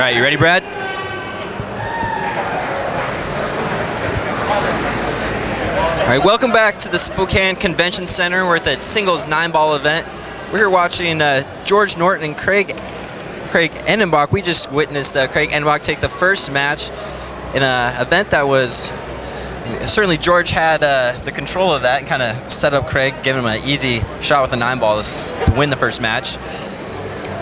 right, you ready, Brad? All right, welcome back to the Spokane Convention Center. We're at the singles 9-ball event. We're here watching George Norton and Craig Endenbach. We just witnessed Craig Endenbach take the first match in an event that was, certainly George had the control of that and kind of set up Craig, giving him an easy shot with a 9-ball to win the first match.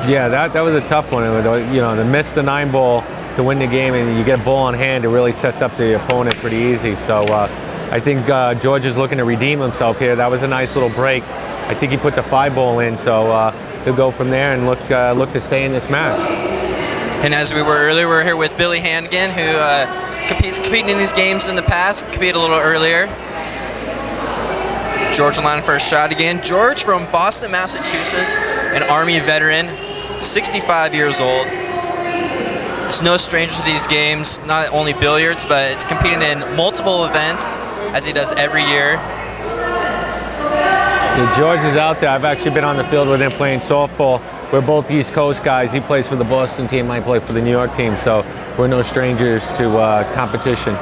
Yeah, that was a tough one. To miss the 9-ball to win the game and you get a ball in hand, it really sets up the opponent pretty easy. So I think George is looking to redeem himself here. That was a nice little break. I think he put the 5-ball in, so he'll go from there and look to stay in this match. And as we were earlier, we're here with Billy Hannigan, who competing in these games in the past, competed a little earlier. George will line for a shot again. George from Boston, Massachusetts, an Army veteran, 65 years old. He's no stranger to these games, not only billiards, but it's competing in multiple events, as he does every year. Yeah, George is out there. I've actually been on the field with him playing softball. We're both East Coast guys. He plays for the Boston team, I play for the New York team, so we're no strangers to competition.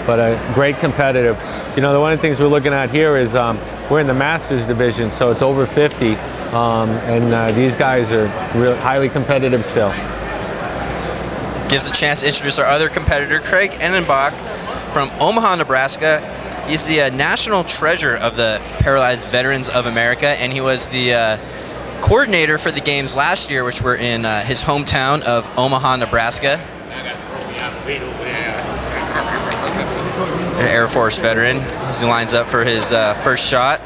But great competitive. You know, one of the things we're looking at here is we're in the Masters division, so it's over 50, and these guys are really highly competitive still. Gives a chance to introduce our other competitor, Craig Endenbach from Omaha, Nebraska. He's the national treasure of the Paralyzed Veterans of America, and he was the coordinator for the games last year, which were in his hometown of Omaha, Nebraska. An Air Force veteran. He lines up for his first shot.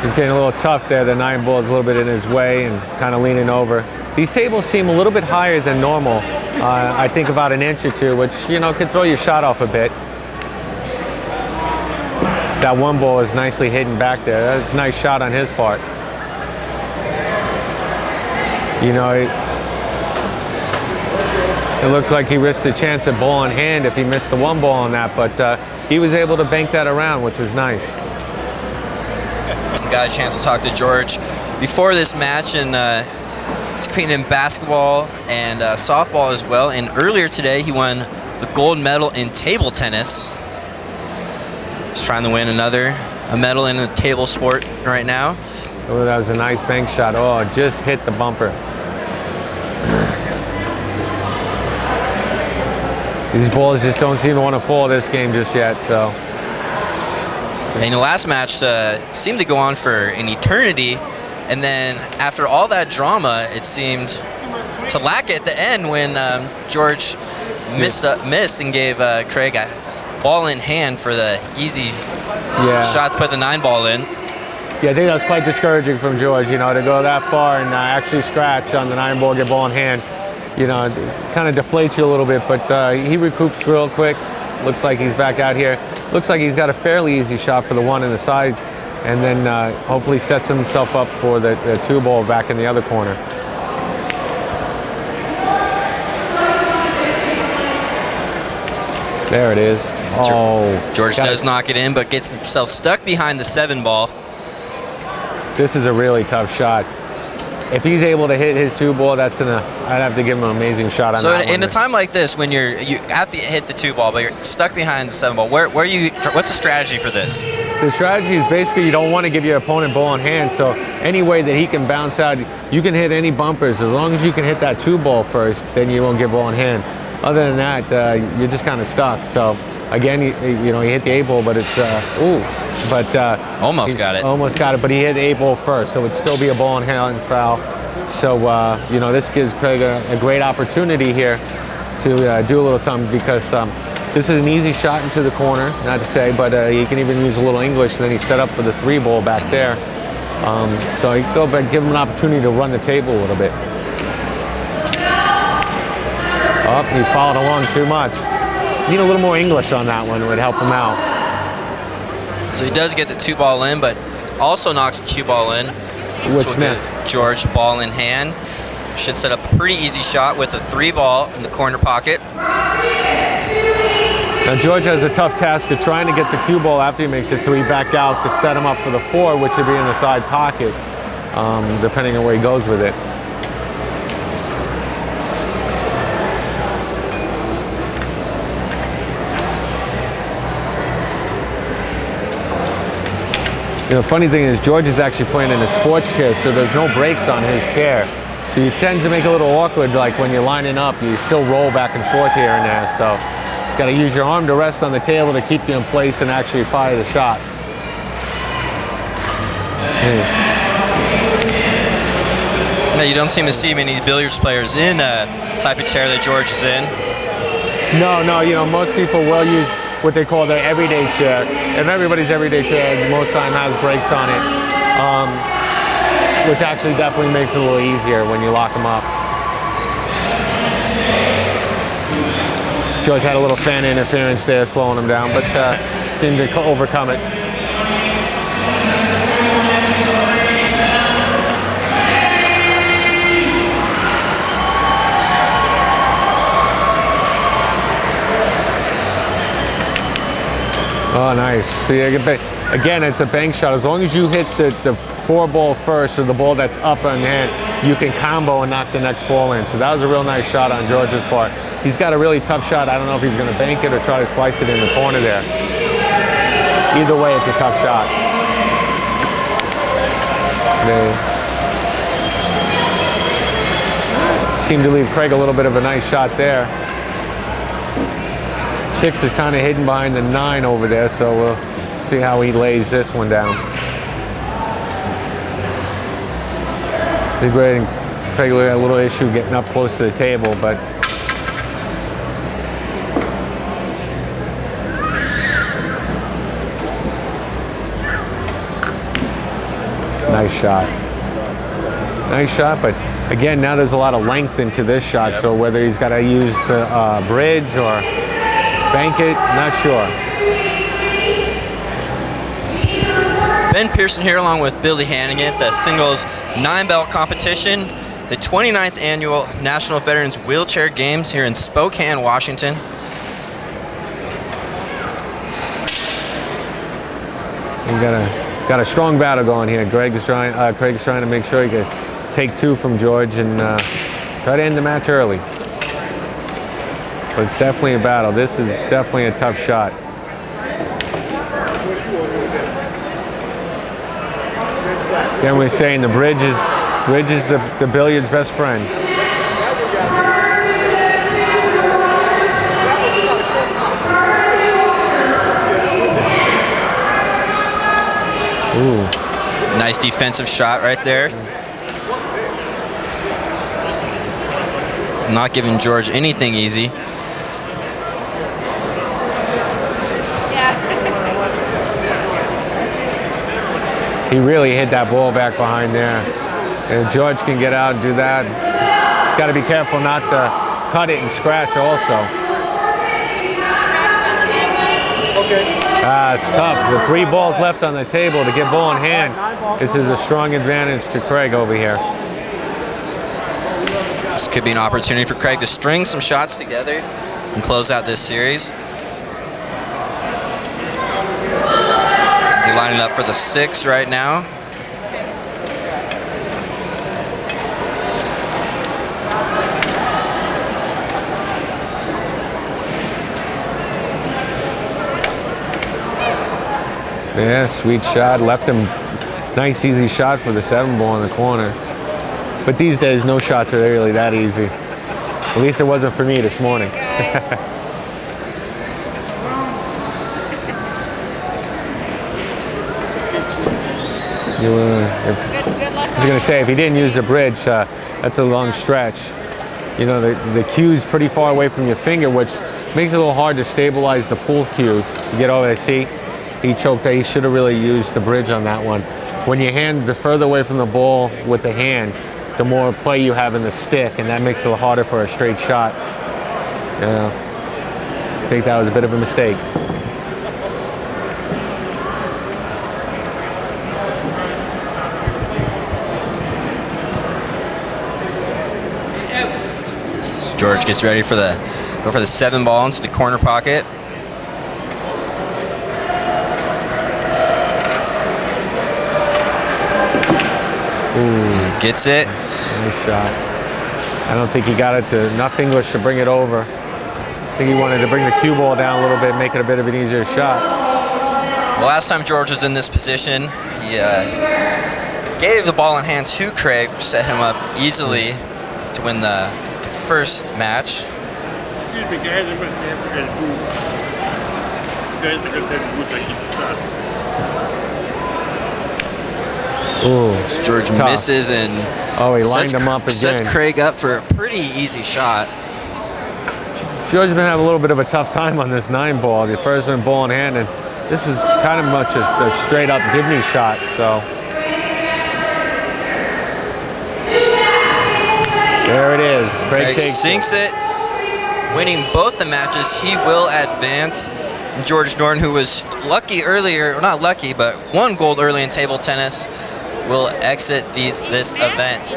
He's getting a little tough there. The 9-ball is a little bit in his way and kind of leaning over. These tables seem a little bit higher than normal. I think about an inch or two, which, could throw your shot off a bit. That 1-ball is nicely hidden back there. That's a nice shot on his part. It looked like he risked a chance at ball in hand if he missed the 1-ball on that, but he was able to bank that around, which was nice. Got a chance to talk to George before this match, and he's competing in basketball and softball as well. And earlier today, he won the gold medal in table tennis. He's trying to win a medal in a table sport right now. Oh, that was a nice bank shot. Oh, it just hit the bumper. These balls just don't seem to want to fall this game just yet, so. And the last match seemed to go on for an eternity, and then after all that drama, it seemed to lack at the end when George missed and gave Craig a ball in hand for the easy shot to put the 9-ball in. Yeah, I think that's quite discouraging from George, to go that far and actually scratch on the 9-ball, get ball in hand. It kind of deflates you a little bit, but he recoups real quick. Looks like he's back out here. Looks like he's got a fairly easy shot for the 1 in the side, and then hopefully sets himself up for the 2-ball back in the other corner. There it is. Oh, George does knock it in, but gets himself stuck behind the 7-ball. This is a really tough shot. If he's able to hit his 2-ball, I'd have to give him an amazing shot on that one. So in a time like this, when you have to hit the 2-ball, but you're stuck behind the 7-ball, what's the strategy for this? The strategy is basically you don't want to give your opponent ball in hand, so any way that he can bounce out, you can hit any bumpers. As long as you can hit that 2-ball first, then you won't get ball in hand. Other than that, you're just kind of stuck. So again, he hit the 8-ball, but it's almost got it. Almost got it, but he hit the 8-ball first, so it'd still be a ball in hand foul. So this gives Craig a great opportunity here to do a little something, because this is an easy shot into the corner, not to say, but he can even use a little English, and then he's set up for the 3-ball back there. So you go back, give him an opportunity to run the table a little bit. Oh, he followed along too much. Need a little more English on that one, would help him out. So he does get the 2-ball in, but also knocks the cue-ball in. Which meant George ball in hand. Should set up a pretty easy shot with a 3-ball in the corner pocket. Now George has a tough task of trying to get the cue ball after he makes the 3 back out to set him up for the 4, which would be in the side pocket, depending on where he goes with it. You know, the funny thing is George is actually playing in a sports chair, so there's no brakes on his chair. So you tend to make it a little awkward, like when you're lining up, you still roll back and forth here and there. So you gotta use your arm to rest on the table to keep you in place and actually fire the shot. Now, you don't seem to see many billiards players in a type of chair that George is in. No, you know, most people will use what they call their everyday chair. And everybody's everyday chair most time has brakes on it, which actually definitely makes it a little easier when you lock them up. George had a little fan interference there, slowing him down, but seemed to overcome it. Oh, nice. So again, it's a bank shot. As long as you hit the 4-ball first, or the ball that's up on hand, you can combo and knock the next ball in. So that was a real nice shot on George's part. He's got a really tough shot. I don't know if he's going to bank it or try to slice it in the corner there. Either way, it's a tough shot. They seem to leave Craig a little bit of a nice shot there. 6 is kind of hidden behind the 9 over there, so we'll see how he lays this one down. Big Red and Craig had a little issue getting up close to the table, but nice shot. Nice shot, but again, now there's a lot of length into this shot, so whether he's got to use the bridge or bank it, not sure. Ben Pearson here along with Billy Hannigan, the singles 9-belt competition, the 29th annual National Veterans Wheelchair Games here in Spokane, Washington. We got a strong battle going here. Craig's trying to make sure he can take 2 from George and try to end the match early. But it's definitely a battle. This is definitely a tough shot. Again, we're saying the bridge is the billiard's best friend. Ooh. Nice defensive shot right there. Not giving George anything easy. He really hit that ball back behind there. And George can get out and do that. Got to be careful not to cut it and scratch also. It's tough. With 3 balls left on the table to get ball in hand, this is a strong advantage to Craig over here. This could be an opportunity for Craig to string some shots together and close out this series. He's lining up for the 6 right now. Yeah, sweet shot. Left him nice, easy shot for the 7-ball in the corner. But these days, no shots are really that easy. At least it wasn't for me this morning. I was going to say, if he didn't use the bridge, that's a long stretch. You know, the cue's pretty far away from your finger, which makes it a little hard to stabilize the pull cue. You get over there, see? He choked. He should have really used the bridge on that one. When your hand, the further away from the ball with the hand, the more play you have in the stick, and that makes it a little harder for a straight shot. I think that was a bit of a mistake. George gets ready for the 7-ball into the corner pocket. Ooh. Gets it. Nice shot. I don't think he got it to enough English to bring it over. I think he wanted to bring the cue ball down a little bit, make it a bit of an easier shot. Well, last time George was in this position, He gave the ball in hand to Craig, which set him up easily to win the first match. Excuse me, guys, I'm going to have to get a booth. You guys are going to have a booth like you shot. Ooh, George tough. misses and he lined him up again. Sets Craig up for a pretty easy shot. George's been having a little bit of a tough time on this 9 ball. The first one ball in hand, and this is kind of much a straight up give me shot. So there it is. Craig takes sinks it, winning both the matches. He will advance. George Norton, who was lucky earlier, well, not lucky, but won gold early in table tennis, will exit this event.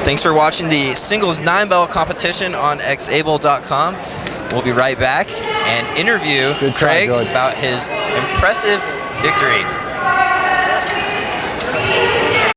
Thanks for watching the singles 9-ball competition on xable.com. We'll be right back and interview Craig about his impressive victory.